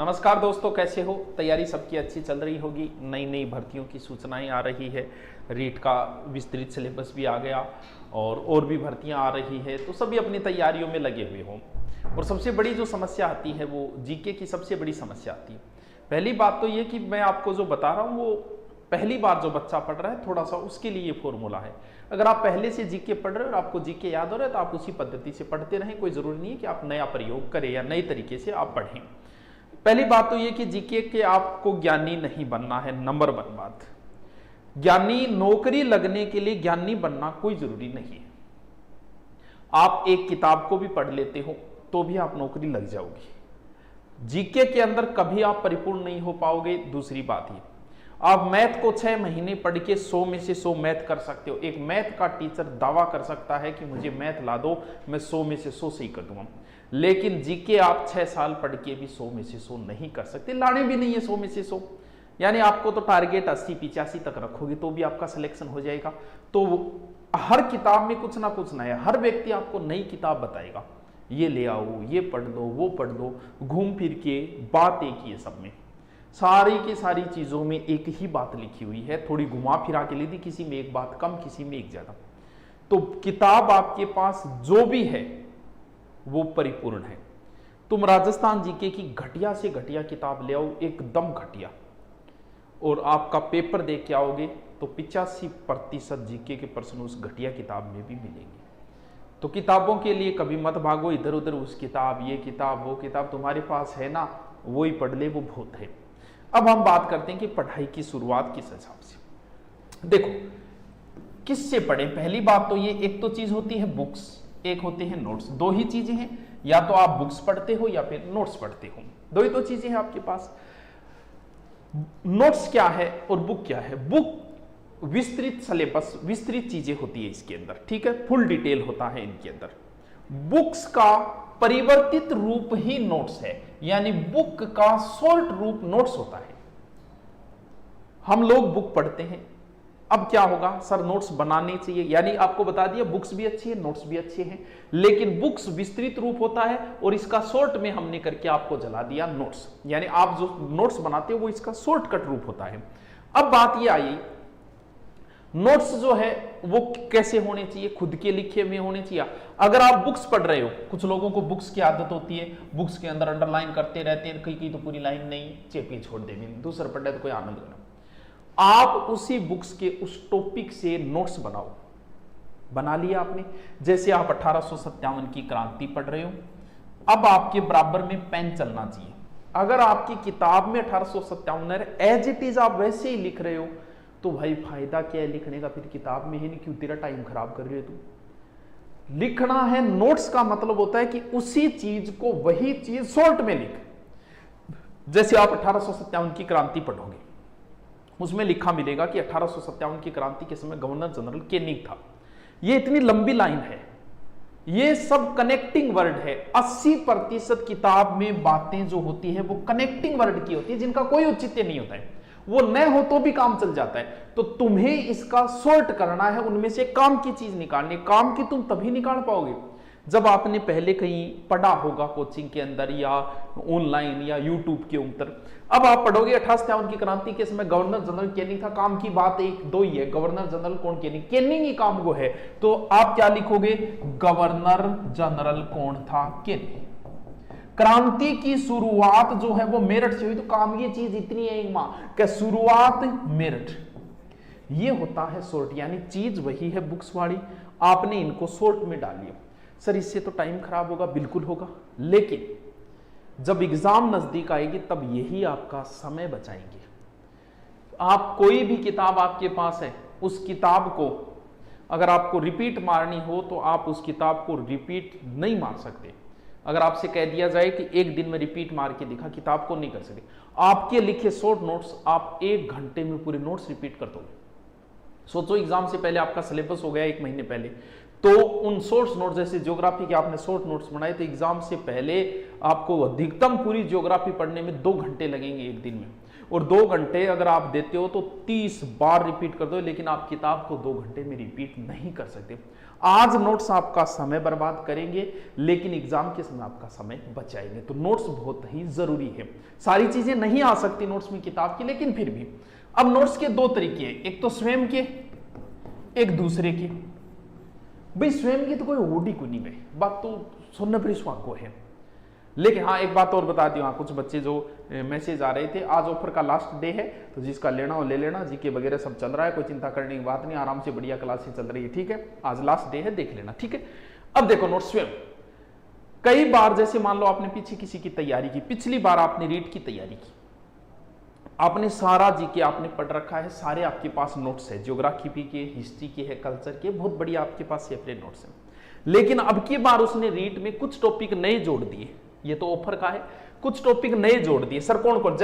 नमस्कार दोस्तों, कैसे हो? तैयारी सबकी अच्छी चल रही होगी। नई नई भर्तियों की सूचनाएं आ रही है, रीट का विस्तृत सिलेबस भी आ गया और भी भर्तियां आ रही है, तो सभी अपनी तैयारियों में लगे हुए हों। और सबसे बड़ी जो समस्या आती है वो जीके की सबसे बड़ी समस्या आती है। पहली बात तो ये कि मैं आपको जो बता रहा हूँ वो पहली बार जो बच्चा पढ़ रहा है थोड़ा सा उसके लिए ये फॉर्मूला है। अगर आप पहले से जीके पढ़ रहे हो और आपको जीके याद हो रहा है तो आप उसी पद्धति से पढ़ते रहें, कोई जरूरी नहीं है कि आप नया प्रयोग करें या नए तरीके से आप पढ़ें। पहली बात तो ये कि जीके के आपको ज्ञानी नहीं बनना है। नंबर 1 बात, ज्ञानी नौकरी लगने के लिए ज्ञानी बनना कोई जरूरी नहीं है। आप एक किताब को भी पढ़ लेते हो तो भी आप नौकरी लग जाओगी। जीके के अंदर कभी आप परिपूर्ण नहीं हो पाओगे। दूसरी बात ये, आप मैथ को 6 महीने पढ़ के 100 में से 100 मैथ कर सकते हो। एक मैथ का टीचर दावा कर सकता है कि मुझे मैथ ला दो, मैं 100 में से 100 सही कर दूंगा। लेकिन जीके आप 6 साल पढ़ के भी 100 में से 100 नहीं कर सकते, लाने भी नहीं है 100 में से 100। यानी आपको तो टारगेट 80-85 तक रखोगे तो भी आपका सिलेक्शन हो जाएगा। तो हर किताब में कुछ ना कुछ नया, हर व्यक्ति आपको नई किताब बताएगा, ये ले आओ, ये पढ़ लो, वो पढ़ लो, घूम फिर के बात एक ही है सब में। सारी की सारी चीजों में एक ही बात लिखी हुई है, थोड़ी घुमा फिरा के ली थी, किसी में एक बात कम, किसी में एक ज्यादा। तो किताब आपके पास जो भी है वो परिपूर्ण है। तुम राजस्थान जीके की घटिया से घटिया किताब ले आओ, एकदम घटिया, और आपका पेपर दे के आओगे तो 85% जीके के प्रश्न उस घटिया किताब में भी मिलेंगे। तो किताबों के लिए कभी मत भागो इधर उधर, उस किताब, ये किताब, वो किताब, तुम्हारे पास है ना, वो ही पढ़ ले, वो बहुत है। अब हम बात करते हैं कि पढ़ाई की शुरुआत किस हिसाब से। देखो किससे पढ़ें। पहली बात तो ये, एक तो चीज होती है बुक्स, एक होते हैं नोट्स। दो ही चीजें हैं, या तो आप बुक्स पढ़ते हो या फिर नोट्स पढ़ते हो, दो ही तो चीजें हैं आपके पास। नोट्स क्या है और बुक क्या है? बुक विस्तृत सिलेबस, विस्तृत चीजें होती है इसके अंदर, ठीक है, फुल डिटेल होता है इनके अंदर। बुक्स का परिवर्तित रूप ही नोट्स है, यानी बुक का शॉर्ट रूप नोट्स होता है। हम लोग बुक पढ़ते हैं, अब क्या होगा, सर नोट्स बनाने चाहिए, यानी आपको बता दिया बुक्स भी अच्छी है, नोट्स भी अच्छे हैं, लेकिन बुक्स विस्तृत रूप होता है और इसका शॉर्ट में हमने करके आपको जला दिया नोट्स, यानी आप जो नोट्स बनाते हो वो इसका शॉर्टकट रूप होता है। अब बात ये आई, नोट्स जो है वो कैसे होने चाहिए? खुद के लिखे में होने चाहिए। अगर आप बुक्स पढ़ रहे हो, कुछ लोगों को बुक्स की आदत होती है, बुक्स के अंदर अंडरलाइन करते रहते हैं, कई तो पूरी लाइन नहीं, चेपी छोड़ देंगे, दूसरा पढ़ रहे तो कोई आनंद नहीं। आप उसी बुक्स के उस टॉपिक से नोट्स बनाओ। बना लिया आपने, जैसे आप 1857 की क्रांति पढ़ रहे हो, अब आपके बराबर में पेन चलना चाहिए। अगर आपकी किताब में 1857 है, एज इट इज आप वैसे ही लिख रहे हो, तो भाई फायदा क्या है लिखने का? फिर किताब में ही नहीं, क्यों तेरा टाइम खराब कर रहे हो तुम? लिखना है, नोट्स का मतलब होता है कि उसी चीज को, वही चीज शॉर्ट में लिख। जैसे आप 1857 की क्रांति पढ़ोगे, उसमें लिखा मिलेगा कि 1857 की क्रांति के समय गवर्नर जनरल केनिंग था। ये इतनी लंबी लाइन है, ये सब कनेक्टिंग वर्ड है। 80% किताब में बातें जो होती है वो कनेक्टिंग वर्ड की होती है, जिनका कोई औचित्य नहीं होता है, वो न हो तो भी काम चल जाता है। तो तुम्हें इसका सॉर्ट करना है, उनमें से काम की चीज निकालनी। काम की तुम तभी निकाल पाओगे जब आपने पहले कहीं पढ़ा होगा, कोचिंग के अंदर या ऑनलाइन या यूट्यूब के ऊपर। अब आप पढ़ोगे 1857 की क्रांति के समय गवर्नर जनरल केनिंग था, काम की बात एक दो ही है, गवर्नर जनरल कौन? केनिंग। केनिंग ही काम को है, तो आप क्या लिखोगे? गवर्नर जनरल कौन था? केनिंग। क्रांति की शुरुआत जो है वो मेरठ से हुई, तो काम ये चीज इतनी है मां कि शुरुआत मेरठ। ये होता है शॉर्ट, यानी चीज वही है बुक्स वाली, आपने इनको शॉर्ट में डाल लिया। सर इससे तो टाइम खराब होगा, बिल्कुल होगा, लेकिन जब एग्जाम नजदीक आएगी तब यही आपका समय बचाएंगे। आप कोई भी किताब आपके पास है, उस किताब को अगर आपको रिपीट मारनी हो तो आप उस किताब को रिपीट नहीं मार सकते। अगर आपसे कह दिया जाए कि एक दिन में रिपीट मार के दिखा, किताब को नहीं कर सकते। आपके लिखे शॉर्ट नोट्स आप 1 घंटे में पूरे नोट्स रिपीट कर दोगे। सोचो एग्जाम से पहले आपका सिलेबस हो गया 1 महीने पहले, तो उन सोर्स नोट, जैसे ज्योग्राफी के आपने शॉर्ट नोट्स बनाए थे, एग्जाम से पहले आपको अधिकतम पूरी ज्योग्राफी पढ़ने में 2 घंटे लगेंगे एक दिन में, और 2 घंटे अगर आप देते हो तो 30 बार रिपीट कर दो, लेकिन आप किताब को 2 घंटे में रिपीट नहीं कर सकते। आज नोट्स आपका समय बर्बाद करेंगे, लेकिन एग्जाम के समय आपका समय बचाएंगे। तो नोट्स बहुत ही जरूरी है। सारी चीजें नहीं आ सकती नोट्स में किताब की, लेकिन फिर भी अब नोट्स के 2 तरीके हैं, एक तो स्वयं के, एक दूसरे के। भाई स्वयं की तो कोई ओडी को नहीं गई, बात तो सुनने पर को है। लेकिन हाँ एक बात और बता दी, हाँ कुछ बच्चे जो मैसेज आ रहे थे, आज ऑफर का लास्ट डे है, तो जिसका लेना हो ले लेना, जीके वगैरह सब चल रहा है, कोई चिंता करने की बात नहीं, आराम से बढ़िया क्लासेस चल रही है, ठीक है। आज लास्ट डे है, देख लेना, ठीक है। अब देखो नोट स्वयं, कई बार जैसे मान लो आपने पीछे किसी की तैयारी की, पिछली बार आपने रीट की तैयारी की, आपने सारा जीके आपने पढ़ रखा है, सारे आपके पास नोट्स है, ज्योग्राफी के, हिस्ट्री के है, कल्चर के, बहुत बढ़िया आपके पास सेपरेट नोट्स है। लेकिन अब की बार उसने रीट में कुछ टॉपिक नए जोड़ दिए, ये तो ऑफर का है, कुछ टॉपिक नए जोड़ दिए। सर कौन कौन?